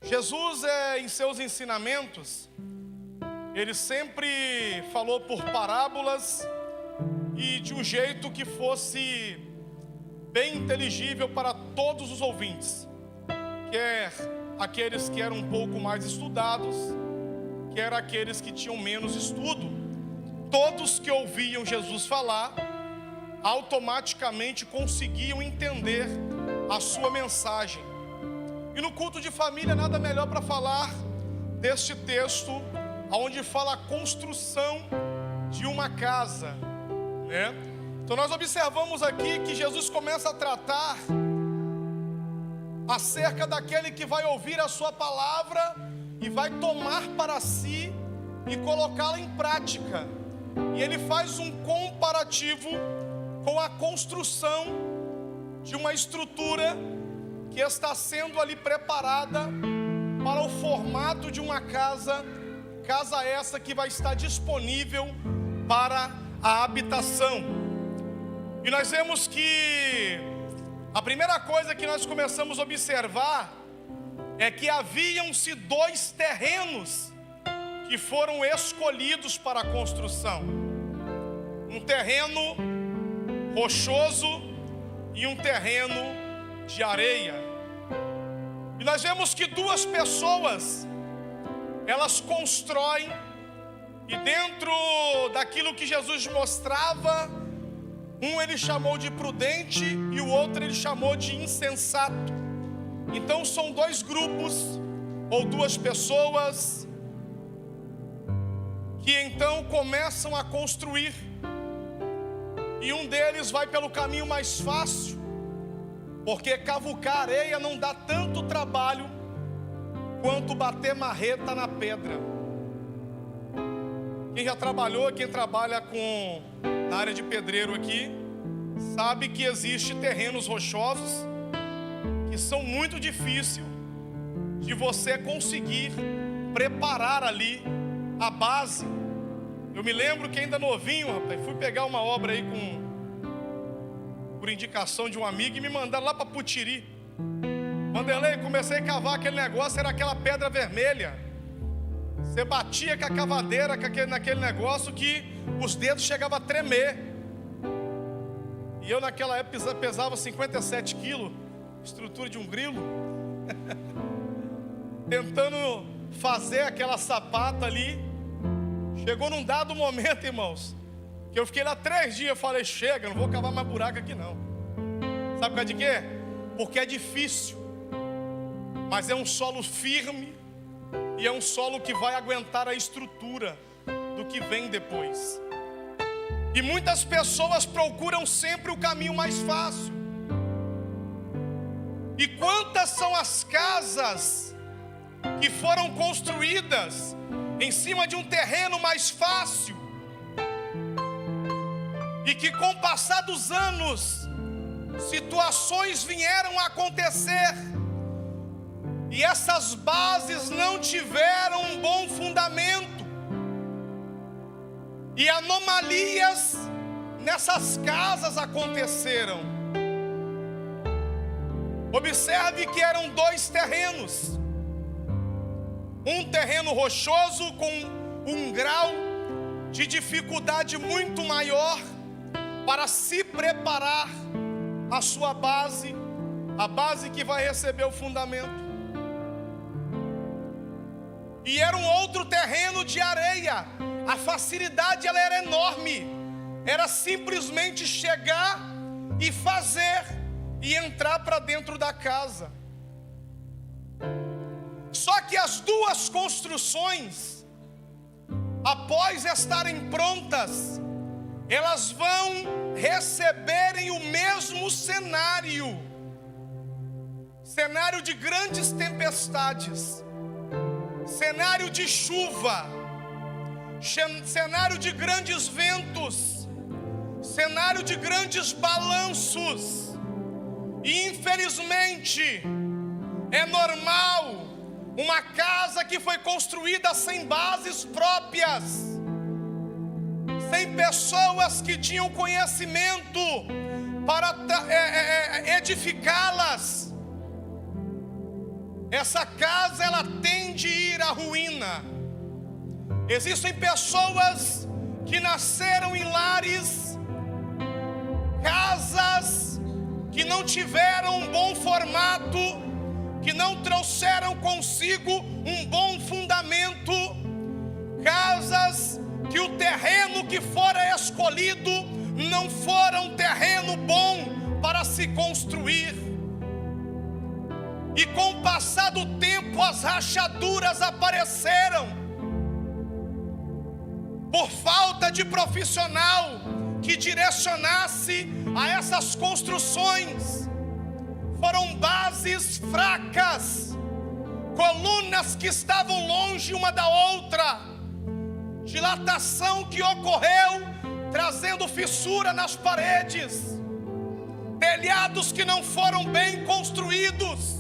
Jesus, em seus ensinamentos, ele sempre falou por parábolas e de um jeito que fosse bem inteligível para todos os ouvintes, quer aqueles que eram um pouco mais estudados, quer aqueles que tinham menos estudo. Todos que ouviam Jesus falar, automaticamente conseguiam entender a sua mensagem. E no culto de família, nada melhor para falar deste texto, onde fala a construção de uma casa, né? Então nós observamos aqui que Jesus começa a tratar acerca daquele que vai ouvir a sua palavra e vai tomar para si e colocá-la em prática. E ele faz um comparativo com a construção de uma estrutura que está sendo ali preparada para o formato de uma casa essa que vai estar disponível para a habitação. E nós vemos que a primeira coisa que nós começamos a observar é que haviam-se 2 terrenos que foram escolhidos para a construção: um terreno rochoso e um terreno de areia. E nós vemos que 2 pessoas, elas constroem, e dentro daquilo que Jesus mostrava, um ele chamou de prudente e o outro ele chamou de insensato. Então são 2 grupos ou 2 pessoas que então começam a construir, e um deles vai pelo caminho mais fácil, porque cavucar areia não dá tanto trabalho quanto bater marreta na pedra. Quem já trabalhou, quem trabalha na área de pedreiro aqui, sabe que existe terrenos rochosos que são muito difíceis de você conseguir preparar ali a base. Eu me lembro que ainda novinho, rapaz, fui pegar uma obra aí por indicação de um amigo e me mandaram lá para Putiri. Vanderlei, comecei a cavar aquele negócio, era aquela pedra vermelha. Você batia com a cavadeira naquele negócio que os dedos chegavam a tremer. E eu naquela época pesava 57 quilos, estrutura de um grilo, tentando fazer aquela sapata ali. Chegou num dado momento, irmãos, que eu fiquei lá 3 dias, eu falei, chega, não vou cavar mais buraco aqui não. Sabe por causa de quê? Porque é difícil, mas é um solo firme, e é um solo que vai aguentar a estrutura do que vem depois. E muitas pessoas procuram sempre o caminho mais fácil. E quantas são as casas que foram construídas em cima de um terreno mais fácil, e que com o passar dos anos, situações vieram a acontecer, e essas bases não tiveram um bom fundamento, e anomalias nessas casas aconteceram. Observe que eram 2 terrenos, um terreno rochoso com um grau de dificuldade muito maior para se preparar a sua base, a base que vai receber o fundamento. E era um outro terreno de areia. A facilidade ela era enorme, era simplesmente chegar e fazer e entrar para dentro da casa. Só que as 2 construções, após estarem prontas, elas vão receberem o mesmo cenário de grandes tempestades, cenário de chuva, cenário de grandes ventos, cenário de grandes balanços. E infelizmente é normal uma casa que foi construída sem bases próprias, sem pessoas que tinham conhecimento para edificá-las. essa casa ela tende a ir à ruína. Existem pessoas que nasceram em lares, casas que não tiveram um bom formato, que não trouxeram consigo um bom fundamento, casas que o terreno que fora escolhido não fora um terreno bom para se construir. E com o passar do tempo as rachaduras apareceram, por falta de profissional que direcionasse a essas construções. Foram bases fracas, colunas que estavam longe uma da outra, dilatação que ocorreu, trazendo fissura nas paredes, telhados que não foram bem construídos,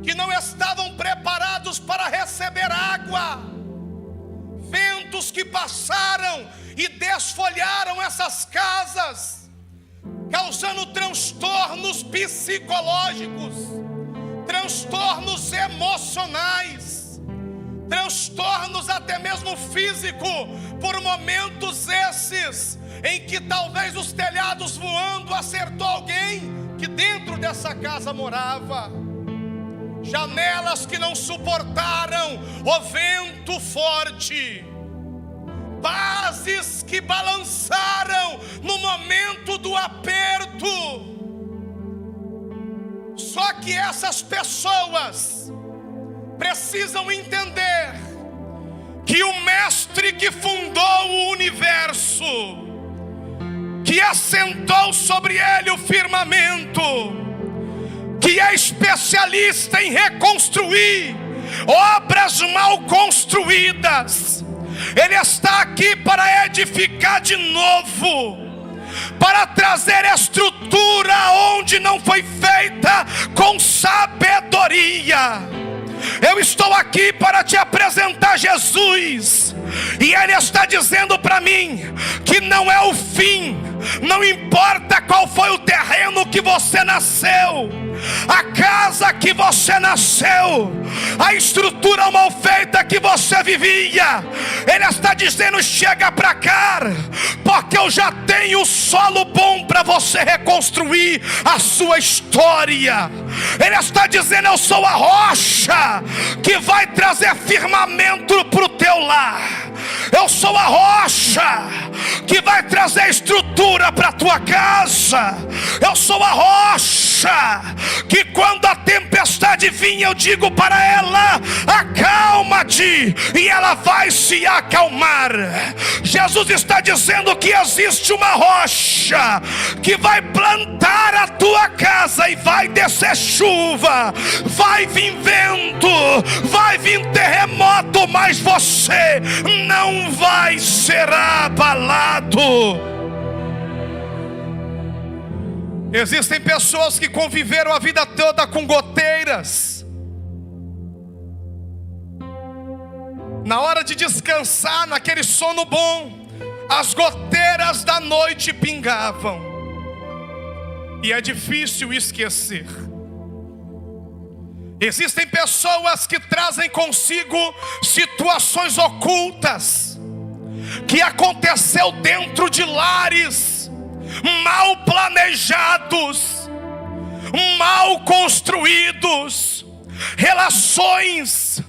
que não estavam preparados para receber água, ventos que passaram e desfolharam essas casas, causando transtornos psicológicos, transtornos emocionais, transtornos até mesmo físicos, por momentos esses em que talvez os telhados voando acertou alguém que dentro dessa casa morava, janelas que não suportaram o vento forte, bases que balançaram no momento do aperto. Só que essas pessoas precisam entender que o mestre que fundou o universo, que assentou sobre ele o firmamento, que é especialista em reconstruir obras mal construídas, ele está aqui para edificar de novo, para trazer estrutura onde não foi feita com sabedoria. Eu estou aqui para te apresentar Jesus, e Ele está dizendo para mim que não é o fim, não importa qual foi o terreno que você nasceu, a casa que você nasceu, a estrutura mal feita que você vivia. Ele está dizendo: chega para cá, porque eu já tenho solo bom para você reconstruir a sua história. Ele está dizendo: eu sou a rocha que vai trazer firmamento para o teu lar. Eu sou a rocha que vai trazer estrutura para a tua casa. Eu sou a rocha que quando a tempestade vinha, eu digo para ela: acalma-te, e ela vai se acalmar. Jesus está dizendo que existe uma rocha que vai plantar a tua casa, e vai descer chuva, vai vir vento, vai vir terremoto, mas você não vai ser abalado. Existem pessoas que conviveram a vida toda com goteiras. Na hora de descansar, naquele sono bom, as goteiras da noite pingavam, e é difícil esquecer. Existem pessoas que trazem consigo situações ocultas, que aconteceu dentro de lares mal planejados, mal construídos, relações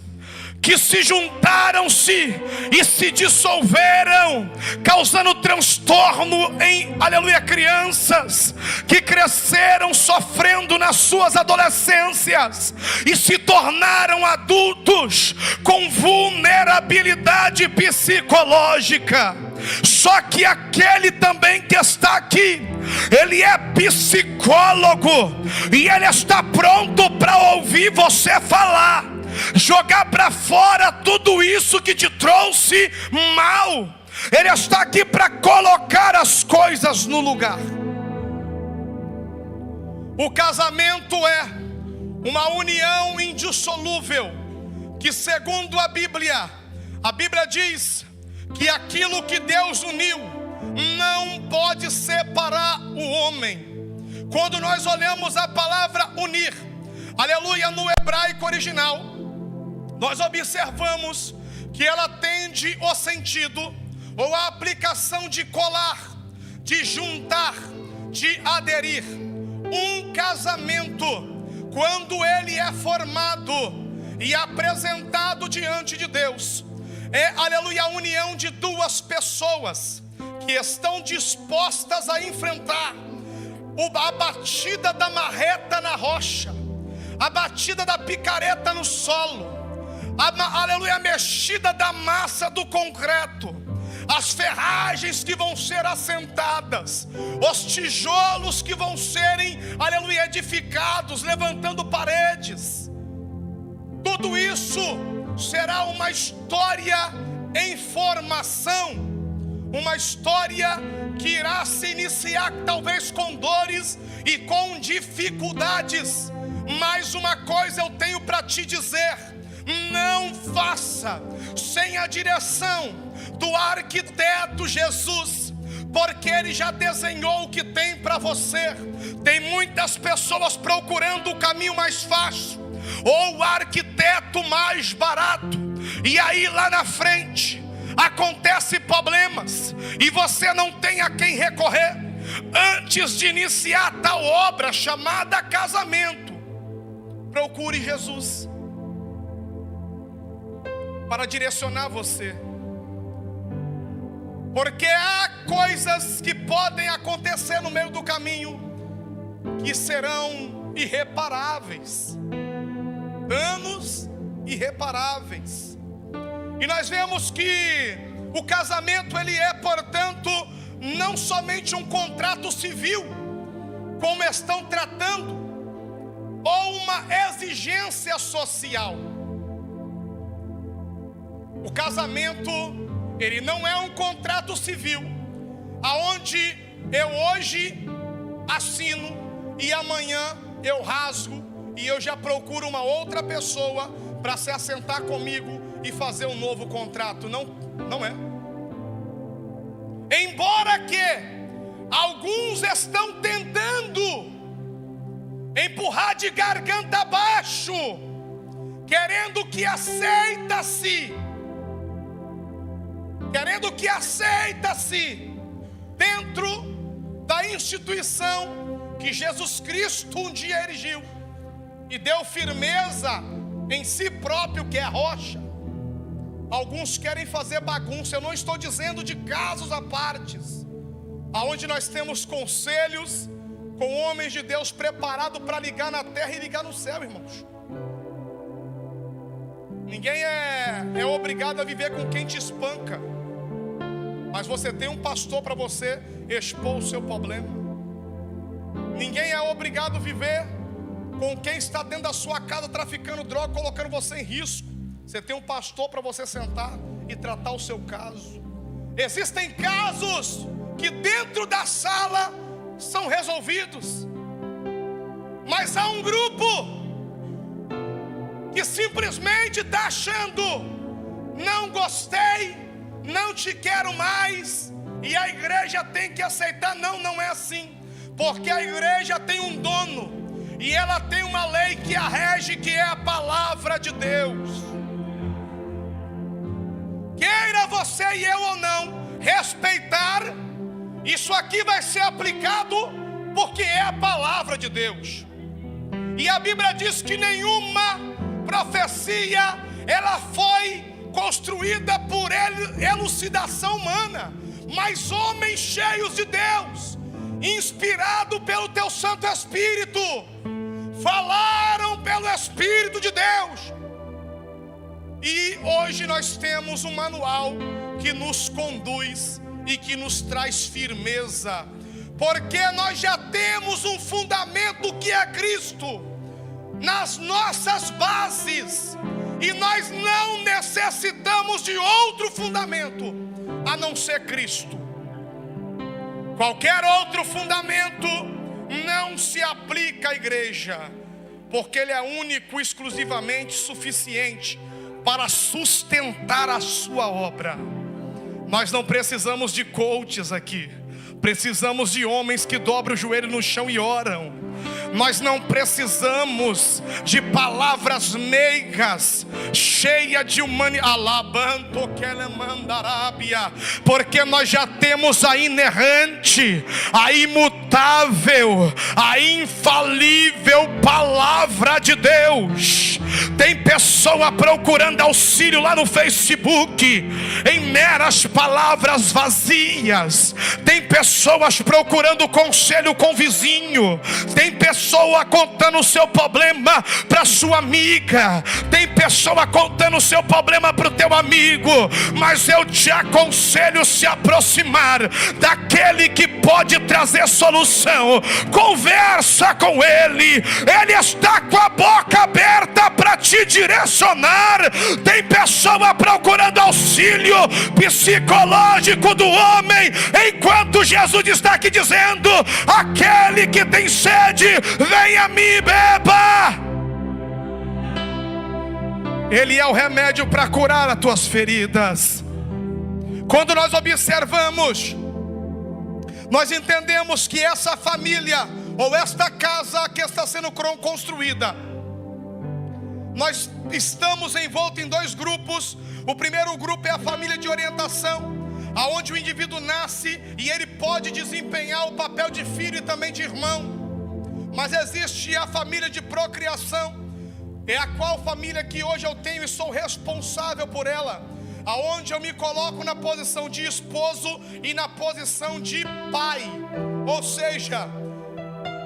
que se juntaram-se e se dissolveram, causando transtorno em, aleluia, crianças que cresceram sofrendo nas suas adolescências e se tornaram adultos com vulnerabilidade psicológica. Só que aquele também que está aqui, ele é psicólogo, e ele está pronto para ouvir você falar, jogar para fora tudo isso que te trouxe mal. Ele está aqui para colocar as coisas no lugar. O casamento é uma união indissolúvel, que segundo a Bíblia diz que aquilo que Deus uniu não pode separar o homem. Quando nós olhamos a palavra unir, aleluia, no hebraico original, nós observamos que ela tende o sentido ou a aplicação de colar, de juntar, de aderir. Um casamento, quando ele é formado e apresentado diante de Deus, é, aleluia, a união de duas pessoas que estão dispostas a enfrentar a batida da marreta na rocha, a batida da picareta no solo, aleluia, a mexida da massa do concreto, as ferragens que vão ser assentadas, os tijolos que vão serem, aleluia, edificados, levantando paredes. Tudo isso será uma história em formação, uma história que irá se iniciar talvez com dores e com dificuldades. Mas uma coisa eu tenho para te dizer: não faça sem a direção do arquiteto Jesus, porque ele já desenhou o que tem para você. Tem muitas pessoas procurando o caminho mais fácil, ou o arquiteto mais barato, e aí lá na frente acontece problemas e você não tem a quem recorrer. Antes de iniciar tal obra chamada casamento, procure Jesus para direcionar você, porque há coisas que podem acontecer no meio do caminho que serão irreparáveis, danos irreparáveis. E nós vemos que o casamento, ele é, portanto, não somente um contrato civil, como estão tratando, ou uma exigência social. O casamento, ele não é um contrato civil, aonde eu hoje assino e amanhã eu rasgo e eu já procuro uma outra pessoa para se assentar comigo e fazer um novo contrato. Não é. Embora que alguns estão tentando empurrar de garganta abaixo, querendo que aceita-se dentro da instituição que Jesus Cristo um dia erigiu e deu firmeza em si próprio, que é a rocha. Alguns querem fazer bagunça. Eu não estou dizendo de casos à parte, aonde nós temos conselhos com homens de Deus preparados para ligar na terra e ligar no céu, irmãos. Ninguém é obrigado a viver com quem te espanca, mas você tem um pastor para você expor o seu problema. Ninguém é obrigado a viver com quem está dentro da sua casa traficando droga, colocando você em risco. Você tem um pastor para você sentar e tratar o seu caso. Existem casos que dentro da sala são resolvidos, mas há um grupo que simplesmente está achando: não gostei, não te quero mais, e a igreja tem que aceitar. Não é assim, porque a igreja tem um dono e ela tem uma lei que a rege, que é a palavra de Deus. Queira você e eu ou não respeitar, isso aqui vai ser aplicado porque é a palavra de Deus. E a Bíblia diz que nenhuma profecia ela foi construída por elucidação humana, mas homens cheios de Deus, inspirados pelo teu Santo Espírito, falaram pelo Espírito de Deus. E hoje nós temos um manual que nos conduz e que nos traz firmeza, porque nós já temos um fundamento que é Cristo nas nossas bases, e nós não necessitamos de outro fundamento a não ser Cristo. Qualquer outro fundamento não se aplica à igreja, porque ele é único, exclusivamente suficiente para sustentar a sua obra. Nós não precisamos de coaches aqui, precisamos de homens que dobram o joelho no chão e oram. Nós não precisamos de palavras meigas, cheia de humanidade, porque nós já temos a inerrante, a imutável, a infalível palavra de Deus. Tem pessoa procurando auxílio lá no Facebook, em meras palavras vazias. Tem pessoas procurando conselho com o vizinho. Tem pessoa contando o seu problema para sua amiga. Tem pessoa contando o seu problema para o teu amigo. Mas eu te aconselho se aproximar daquele que pode trazer solução. Conversa com ele. Ele está com a boca aberta para te direcionar. Tem pessoa procurando auxílio psicológico do homem, enquanto Jesus está aqui dizendo: aquele que tem sede, venha a mim, beba. Ele é o remédio para curar as tuas feridas. Quando nós observamos, nós entendemos que essa família, ou esta casa que está sendo construída, nós estamos envoltos em dois grupos. O primeiro grupo é a família de orientação, aonde o indivíduo nasce e ele pode desempenhar o papel de filho e também de irmão. Mas existe a família de procriação, é a qual família que hoje eu tenho e sou responsável por ela, aonde eu me coloco na posição de esposo e na posição de pai. Ou seja,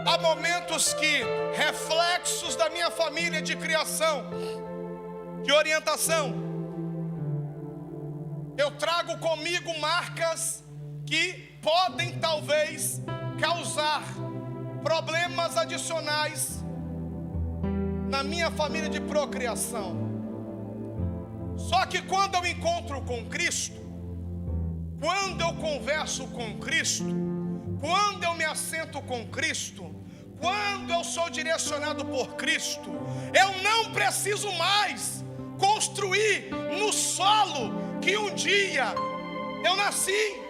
há momentos que reflexos da minha família de criação, de orientação, eu trago comigo marcas que podem talvez causar problemas adicionais na minha família de procriação. Só que quando eu encontro com Cristo, quando eu converso com Cristo, quando eu me assento com Cristo, quando eu sou direcionado por Cristo, eu não preciso mais construir no solo que um dia eu nasci.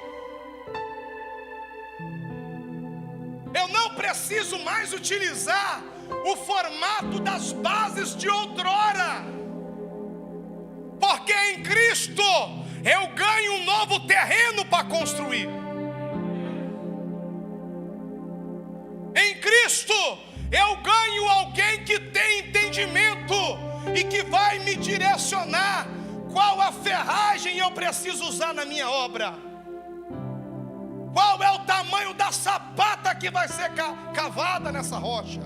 Eu não preciso mais utilizar o formato das bases de outrora, porque em Cristo eu ganho um novo terreno para construir. Em Cristo eu ganho alguém que tem entendimento e que vai me direcionar qual a ferragem eu preciso usar na minha obra, qual é o tamanho da sapata que vai ser cavada nessa rocha,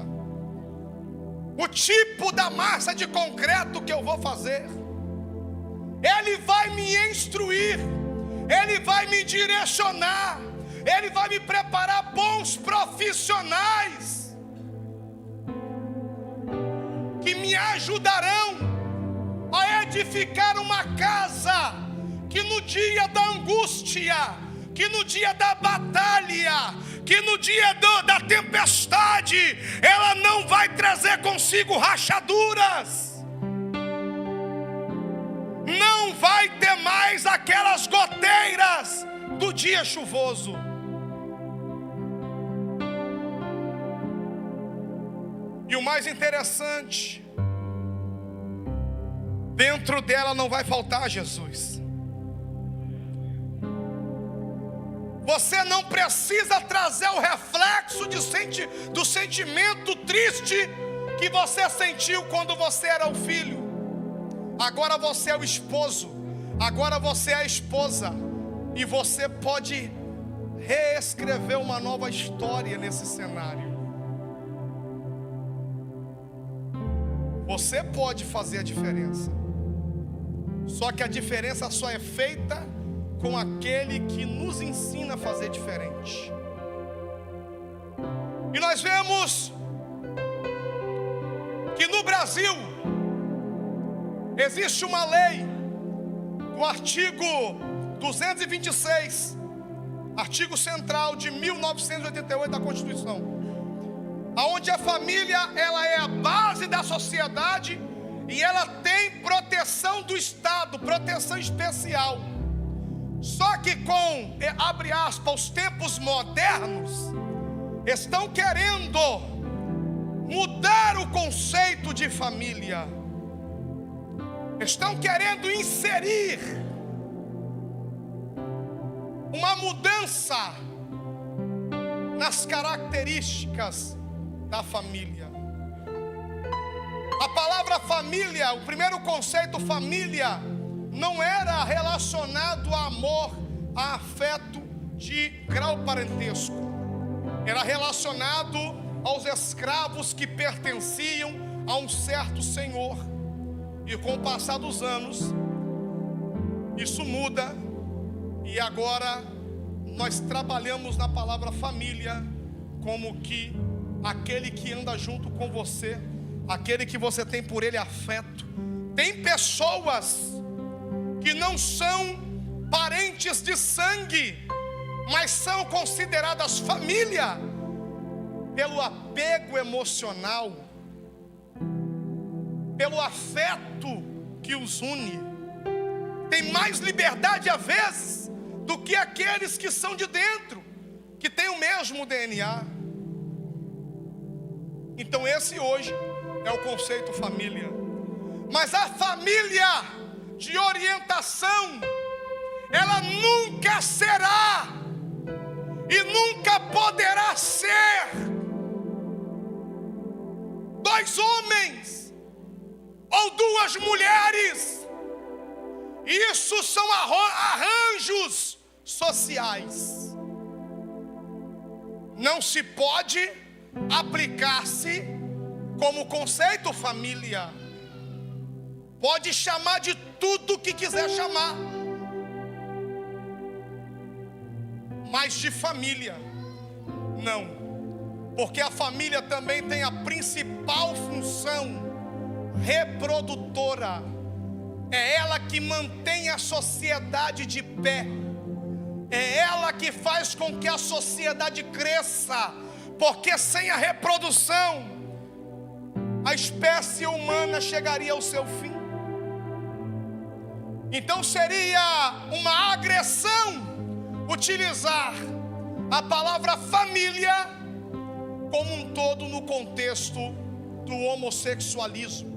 o tipo da massa de concreto que eu vou fazer. Ele vai me instruir, Ele vai me direcionar, Ele vai me preparar bons profissionais que me ajudarão a edificar uma casa que no dia da angústia, que no dia da batalha, que no dia da tempestade, ela não vai trazer consigo rachaduras. Não vai ter mais aquelas goteiras do dia chuvoso. E o mais interessante, dentro dela não vai faltar Jesus. Você não precisa trazer o reflexo do sentimento triste que você sentiu quando você era o filho. Agora você é o esposo, agora você é a esposa, e você pode reescrever uma nova história nesse cenário. Você pode fazer a diferença, só que a diferença só é feita com aquele que nos ensina a fazer diferente. E nós vemos que no Brasil existe uma lei, o artigo 226, artigo central de 1988 da Constituição, onde a família ela é a base da sociedade e ela tem proteção do Estado, proteção especial. Só que com, abre aspas, os tempos modernos estão querendo mudar o conceito de família. Estão querendo inserir uma mudança nas características da família. A palavra família, o primeiro conceito família, não era relacionado a amor, a afeto de grau parentesco. Era relacionado aos escravos que pertenciam a um certo senhor. E com o passar dos anos, isso muda. E agora nós trabalhamos na palavra família como que aquele que anda junto com você, aquele que você tem por ele afeto. Tem pessoas que não são parentes de sangue, mas são consideradas família pelo apego emocional, pelo afeto que os une. Tem mais liberdade às vezes do que aqueles que são de dentro, que têm o mesmo DNA. Então esse hoje é o conceito família. Mas a família de orientação, ela nunca será e nunca poderá ser dois homens ou duas mulheres. Isso são arranjos sociais. Não se pode aplicar-se como conceito família. Pode chamar de tudo que quiser chamar, mas de família não, porque a família também tem a principal função reprodutora. É ela que mantém a sociedade de pé, é ela que faz com que a sociedade cresça, porque sem a reprodução a espécie humana chegaria ao seu fim. Então seria uma agressão utilizar a palavra família como um todo no contexto do homossexualismo.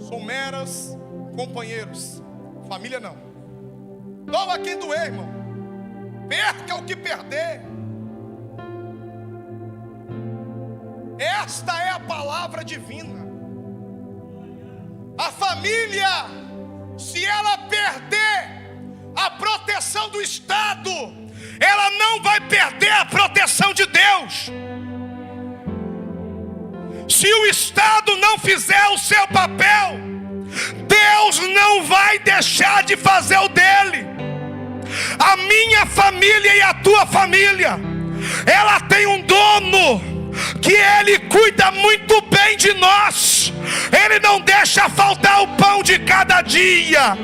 São meras companheiros, família não. Doa quem doer, irmão, perca o que perder. Esta é a palavra divina. A família, se ela perder a proteção do Estado, ela não vai perder a proteção de Deus. Se o Estado não fizer o seu papel, Deus não vai deixar de fazer o dele. A minha família e a tua família, ela tem um dono que ele cuida muito bem de nós. Ele não deixa faltar o pão de cada dia,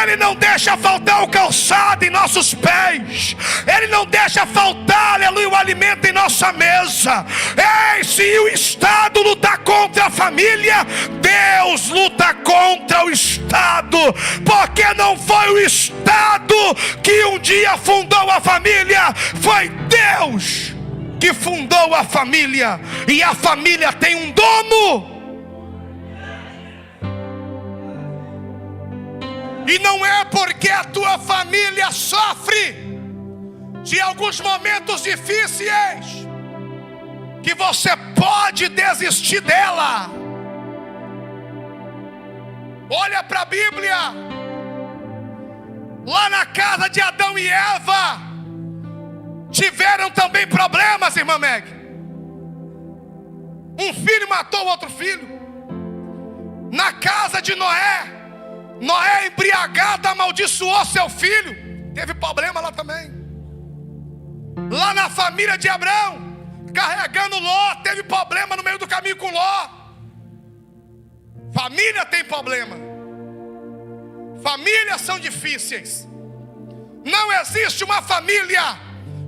ele não deixa faltar o calçado em nossos pés, ele não deixa faltar, aleluia, o alimento em nossa mesa. Ei, se o Estado lutar contra a família, Deus luta contra o Estado, porque não foi o Estado que um dia fundou a família, foi Deus que fundou a família. E a família tem um dono. E não é porque a tua família sofre de alguns momentos difíceis que você pode desistir dela. Olha para a Bíblia. Lá na casa de Adão e Eva tiveram também problemas, irmã Meg. Um filho matou o outro filho. Na casa de Noé, Noé embriagado amaldiçoou seu filho. Teve problema lá também. Lá na família de Abraão, carregando Ló, teve problema no meio do caminho com Ló. Família tem problema. Famílias são difíceis. Não existe uma família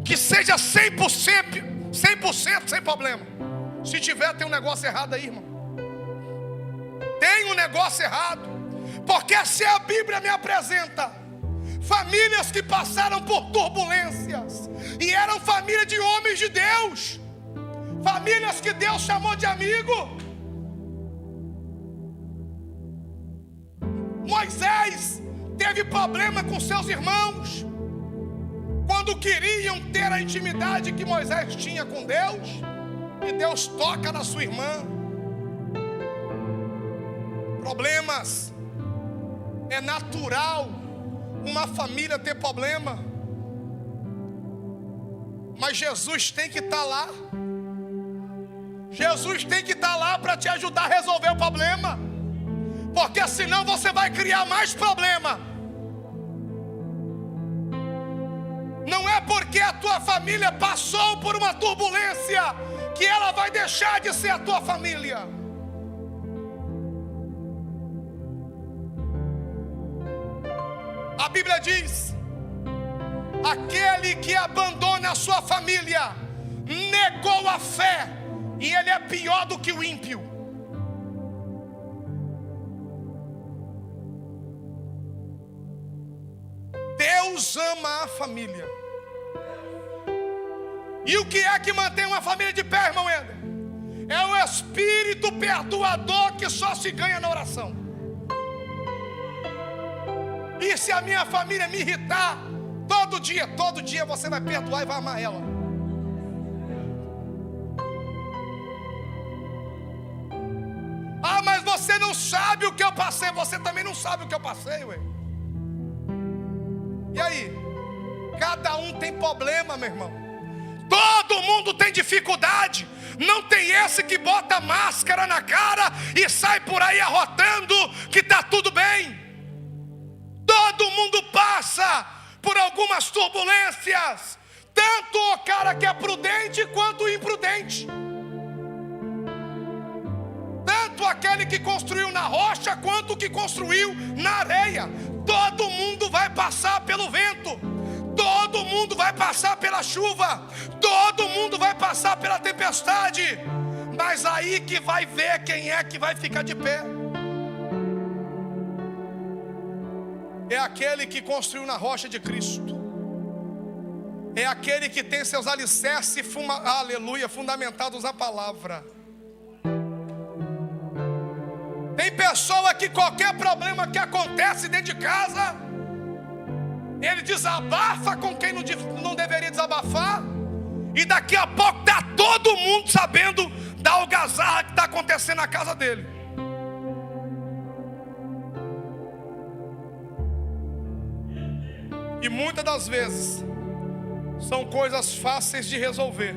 que seja 100% sem problema. Se tiver, tem um negócio errado aí, irmão. Tem um negócio errado. Porque se a Bíblia me apresenta famílias que passaram por turbulências e eram família de homens de Deus, famílias que Deus chamou de amigo. Moisés teve problema com seus irmãos quando queriam ter a intimidade que Moisés tinha com Deus, e Deus toca na sua irmã. Problemas. É natural uma família ter problema, mas Jesus tem que estar lá. Jesus tem que estar lá para te ajudar a resolver o problema, porque senão você vai criar mais problema. Não é porque a tua família passou por uma turbulência que ela vai deixar de ser a tua família. A Bíblia diz: aquele que abandona a sua família negou a fé, e ele é pior do que o ímpio. Deus ama a família. E o que é que mantém uma família de pé, irmão Eder? É o espírito perdoador que só se ganha na oração. E se a minha família me irritar, todo dia você vai perdoar e vai amar ela. Ah, mas você não sabe o que eu passei. Você também não sabe o que eu passei, ué. E aí? Cada um tem problema, meu irmão. Todo mundo tem dificuldade. Não tem esse que bota máscara na cara e sai por aí arrotando que está tudo bem. Todo mundo passa por algumas turbulências, tanto o cara que é prudente quanto o imprudente, tanto aquele que construiu na rocha quanto o que construiu na areia. Todo mundo vai passar pelo vento, todo mundo vai passar pela chuva, todo mundo vai passar pela tempestade, mas aí que vai ver quem é que vai ficar de pé. É aquele que construiu na rocha de Cristo. É aquele que tem seus alicerces, fundamentados na palavra. Tem pessoa que qualquer problema que acontece dentro de casa, ele desabafa com quem não deveria desabafar, e daqui a pouco está todo mundo sabendo da algazarra que está acontecendo na casa dele. E muitas das vezes são coisas fáceis de resolver,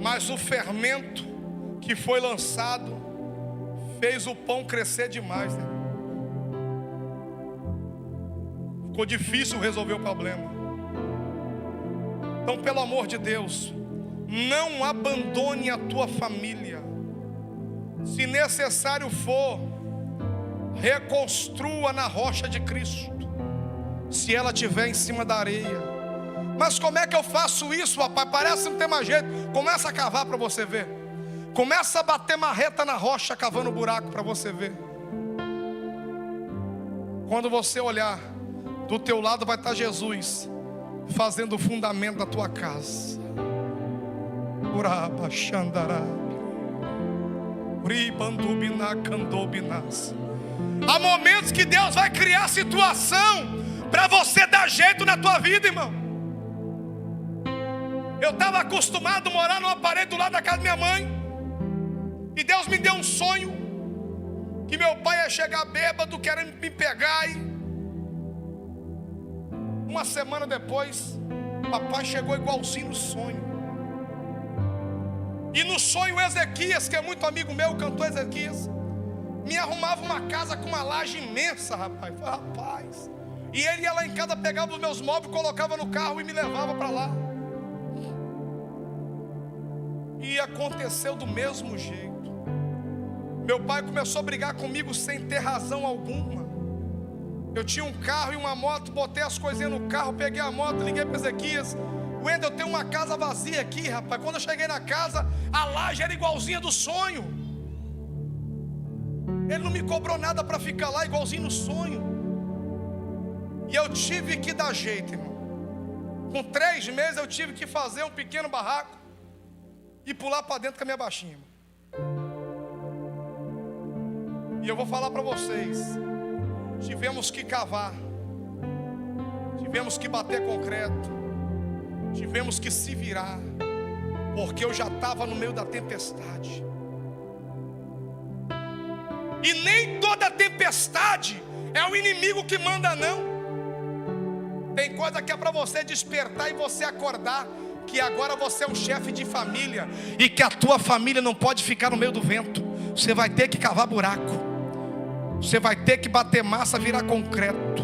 mas o fermento que foi lançado fez o pão crescer demais, né? Ficou difícil resolver o problema. Então, pelo amor de Deus, não abandone a tua família. Se necessário for, reconstrua na rocha de Cristo, se ela estiver em cima da areia. Mas como é que eu faço isso, rapaz? Parece que não tem mais jeito. Começa a cavar para você ver. Começa a bater marreta na rocha, cavando buraco para você ver. Quando você olhar, do teu lado vai estar Jesus fazendo o fundamento da tua casa. Uraba Xandará, Uribandubina Candobinas. Há momentos que Deus vai criar situação para você dar jeito na tua vida, irmão. Eu estava acostumado a morar numa parede do lado da casa da minha mãe, e Deus me deu um sonho que meu pai ia chegar bêbado, querendo me pegar, e uma semana depois papai chegou igualzinho no sonho. E no sonho Ezequias, que é muito amigo meu, o cantor Ezequias, me arrumava uma casa com uma laje imensa, rapaz. Rapaz. E ele ia lá em casa, pegava os meus móveis, colocava no carro e me levava para lá. E aconteceu do mesmo jeito. Meu pai começou a brigar comigo sem ter razão alguma. Eu tinha um carro e uma moto, botei as coisinhas no carro, peguei a moto, liguei para Ezequias. Wendel, eu tenho uma casa vazia aqui, rapaz. Quando eu cheguei na casa, a laje era igualzinha do sonho. Ele não me cobrou nada para ficar lá, igualzinho no sonho. E eu tive que dar jeito, irmão. Com 3 meses eu tive que fazer um pequeno barraco. e pular para dentro com a minha baixinha. E eu vou falar para vocês, tivemos que cavar, tivemos que bater concreto, tivemos que se virar, porque eu já estava no meio da tempestade. E nem toda tempestade é o inimigo que manda, não. Tem coisa que é para você despertar e você acordar, que agora você é um chefe de família, e que a tua família não pode ficar no meio do vento. Você vai ter que cavar buraco, você vai ter que bater massa, virar concreto.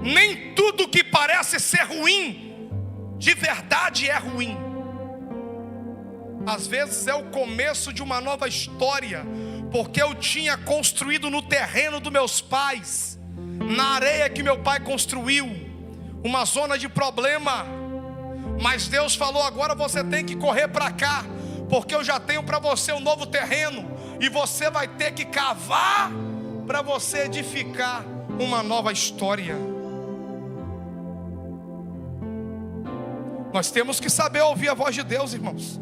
Nem tudo que parece ser ruim, de verdade é ruim. Às vezes é o começo de uma nova história, porque eu tinha construído no terreno dos meus pais, na areia que meu pai construiu, uma zona de problema. Mas Deus falou: agora você tem que correr para cá, porque eu já tenho para você um novo terreno, e você vai ter que cavar para você edificar uma nova história. Nós temos que saber ouvir a voz de Deus, irmãos.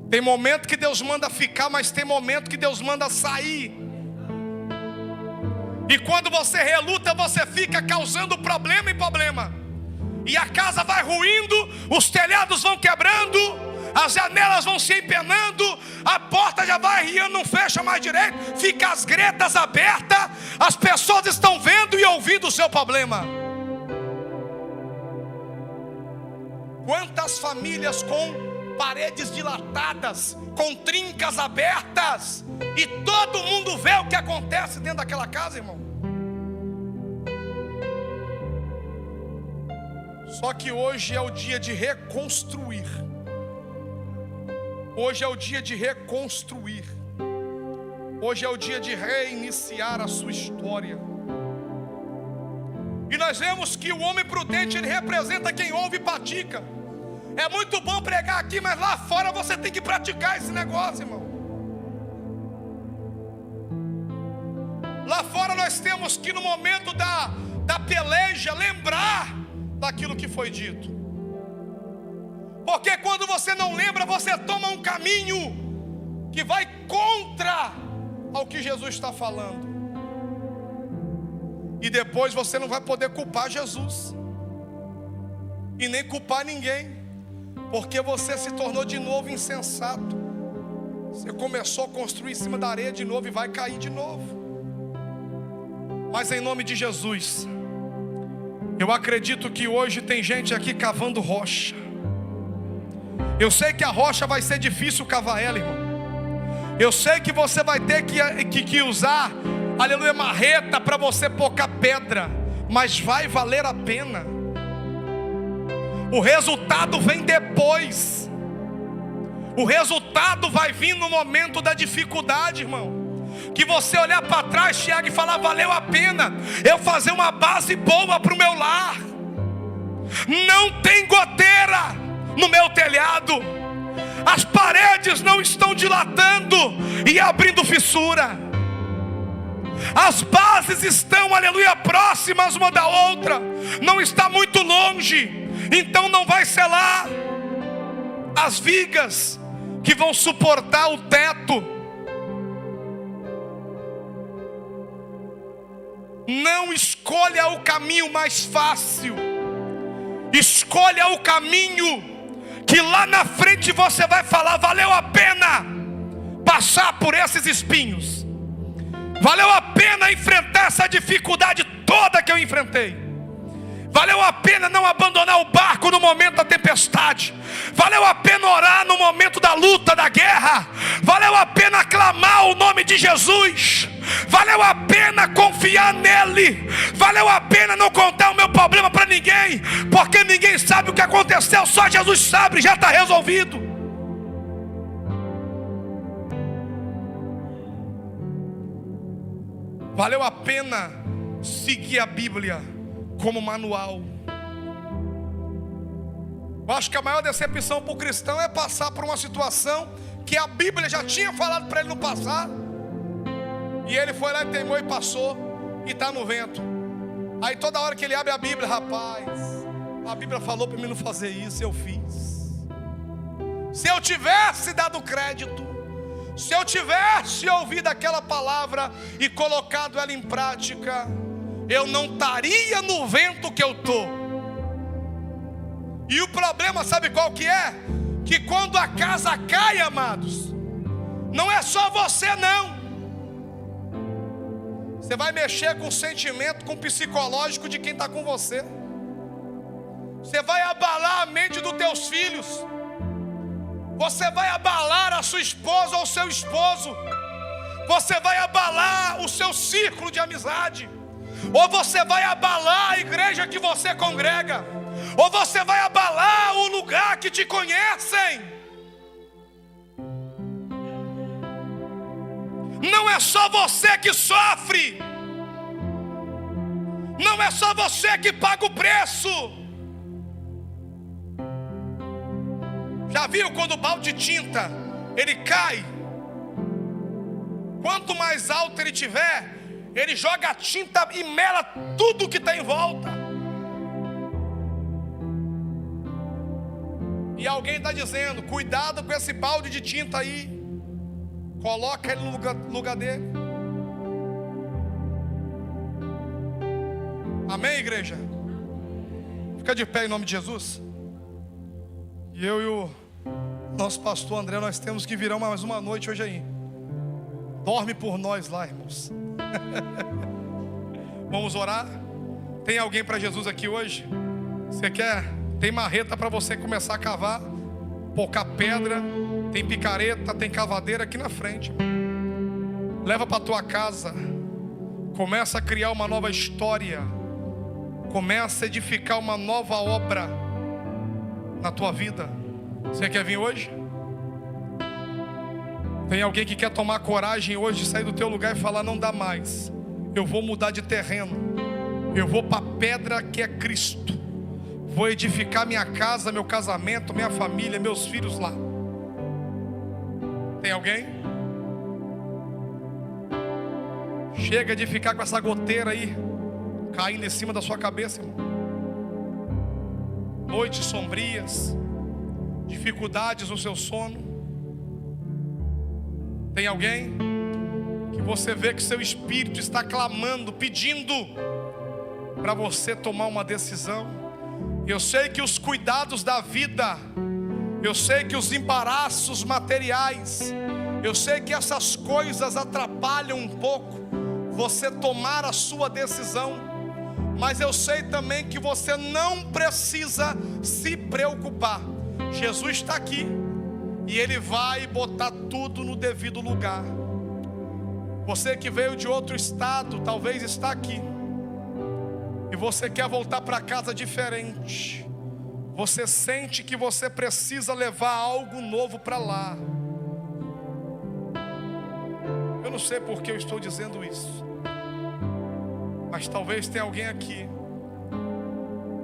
Tem momento que Deus manda ficar, mas tem momento que Deus manda sair. E quando você reluta, você fica causando problema em problema, e a casa vai ruindo, os telhados vão quebrando, as janelas vão se empenando, a porta já vai riando, não fecha mais direito, fica as gretas abertas, as pessoas estão vendo e ouvindo o seu problema. Quantas famílias com paredes dilatadas, com trincas abertas, e todo mundo vê o que acontece dentro daquela casa, irmão. Só que hoje é o dia de reconstruir. Hoje é o dia de reconstruir. Hoje é o dia de reiniciar a sua história. E nós vemos que o homem prudente, ele representa quem ouve e pratica. É muito bom pregar aqui, mas lá fora você tem que praticar esse negócio, irmão. Lá fora nós temos que, no momento da peleja, lembrar daquilo que foi dito. Porque quando você não lembra, você toma um caminho que vai contra ao que Jesus está falando. E depois você não vai poder culpar Jesus, e nem culpar ninguém, porque você se tornou de novo insensato. Você começou a construir em cima da areia de novo e vai cair de novo. Mas em nome de Jesus, eu acredito que hoje tem gente aqui cavando rocha. Eu sei que a rocha vai ser difícil cavar ela, irmão. Eu sei que você vai ter que usar, aleluia, marreta para você pocar pedra, mas vai valer a pena. O resultado vem depois. O resultado vai vir no momento da dificuldade, irmão. Que você olhar para trás, Tiago, e falar: valeu a pena eu fazer uma base boa para o meu lar. Não tem goteira no meu telhado, as paredes não estão dilatando e abrindo fissura, as bases estão, aleluia, próximas uma da outra, não está muito longe. Então não vai selar as vigas que vão suportar o teto. Não escolha o caminho mais fácil, escolha o caminho que lá na frente você vai falar: valeu a pena passar por esses espinhos, valeu a pena enfrentar essa dificuldade toda que eu enfrentei, valeu a pena não abandonar o barco no momento da tempestade, valeu a pena orar no momento da luta, da guerra, valeu a pena clamar o nome de Jesus, valeu a pena confiar nele, valeu a pena não contar o meu problema para ninguém, porque ninguém sabe o que aconteceu, só Jesus sabe, já está resolvido. Valeu a pena seguir a Bíblia como manual. Eu acho que a maior decepção para o cristão é passar por uma situação que a Bíblia já tinha falado para ele não passar, e ele foi lá e teimou e passou, e está no vento. Aí toda hora que ele abre a Bíblia, rapaz, A Bíblia falou para mim não fazer isso, eu fiz. Se eu tivesse dado crédito, se eu tivesse ouvido aquela palavra e colocado ela em prática, eu não estaria no vento que eu estou. E o problema, sabe qual que é? Que quando a casa cai, amados, não é só você não. Você vai mexer com o sentimento, com o psicológico de quem está com você. Você vai abalar a mente dos teus filhos. Você vai abalar a sua esposa ou o seu esposo. Você vai abalar o seu círculo de amizade. Ou você vai abalar a igreja que você congrega. Ou você vai abalar o lugar que te conhecem. Não é só você que sofre. Não é só você que paga o preço. Já viu quando o balde de tinta ele cai? Quanto mais alto ele tiver, ele joga a tinta e mela tudo que está em volta. E alguém está dizendo: cuidado com esse balde de tinta aí. Coloca ele no lugar dele. Amém, igreja? Fica de pé em nome de Jesus. E eu e o nosso pastor André, nós temos que virar mais uma noite hoje aí. Dorme por nós lá, irmãos. Vamos orar? Tem alguém para Jesus aqui hoje? Você quer? Tem marreta para você começar a cavar, poucar pedra. Tem picareta, tem cavadeira aqui na frente. Leva para tua casa. Começa a criar uma nova história. Começa a edificar uma nova obra na tua vida. Você quer vir hoje? Tem alguém que quer tomar coragem hoje de sair do teu lugar e falar: não dá mais, eu vou mudar de terreno, eu vou para a pedra que é Cristo, vou edificar minha casa, meu casamento, minha família, meus filhos lá. Tem alguém? Chega de ficar com essa goteira aí caindo em cima da sua cabeça, irmão. Noites sombrias, dificuldades no seu sono. Tem alguém que você vê que seu espírito está clamando, pedindo para você tomar uma decisão. Eu sei que os cuidados da vida, eu sei que os embaraços materiais, eu sei que essas coisas atrapalham um pouco você tomar a sua decisão. Mas eu sei também que você não precisa se preocupar. Jesus está aqui e Ele vai botar tudo no devido lugar. Você que veio de outro estado, talvez está aqui e você quer voltar para casa diferente. Você sente que você precisa levar algo novo para lá. Eu não sei por que eu estou dizendo isso, mas talvez tenha alguém aqui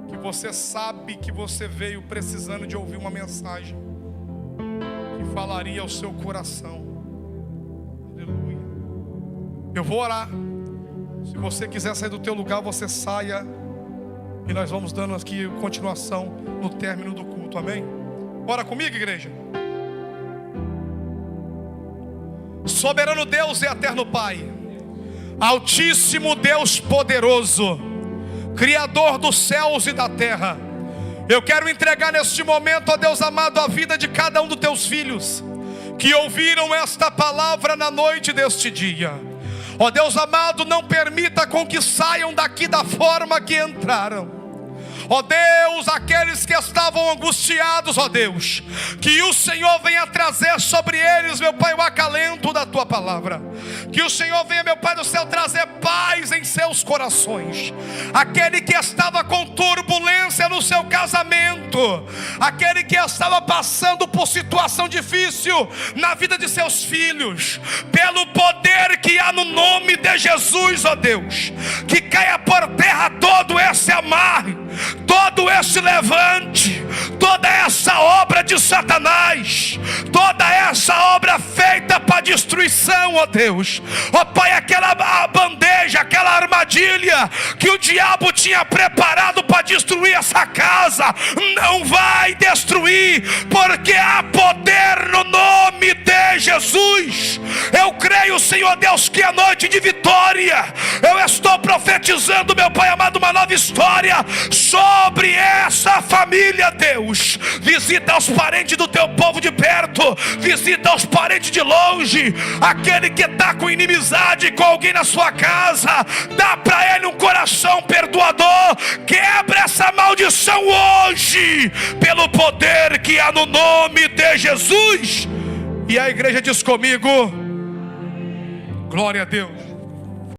que você sabe que você veio precisando de ouvir uma mensagem que falaria ao seu coração. Aleluia. Eu vou orar. Se você quiser sair do teu lugar, você saia. E nós vamos dando aqui continuação no término do culto, amém? Ora comigo, igreja. Soberano Deus e eterno Pai, Altíssimo Deus poderoso, Criador dos céus e da terra, eu quero entregar neste momento, ó Deus amado, a vida de cada um dos teus filhos que ouviram esta palavra na noite deste dia. Ó Deus amado, não permita com que saiam daqui da forma que entraram. Ó Deus, aqueles que estavam angustiados, ó Deus, que o Senhor venha trazer sobre eles, meu Pai, o acalento da Tua palavra. Que o Senhor venha, meu Pai do céu, trazer paz em seus corações. Aquele que estava com turbulência no seu casamento, aquele que estava passando por situação difícil na vida de seus filhos, pelo poder que há no nome de Jesus, ó Deus, que caia por terra todo esse amarre, todo esse levante, toda essa obra de Satanás, toda essa obra feita para destruição, ó Deus. Ó Pai, aquela bandeja, aquela armadilha que o diabo tinha preparado para destruir essa casa, não vai destruir, porque há poder no nome de Jesus. Eu creio, Senhor Deus, que é noite de vitória. Eu estou profetizando, meu Pai amado, uma nova história sobre essa família, Deus. Visita os parentes do teu povo de perto, visita os parentes de longe. Aquele que está com inimizade com alguém na sua casa, dá para ele um coração perdoador. Quebra essa maldição hoje, pelo poder que há no nome de Jesus. E a igreja diz comigo: glória a Deus.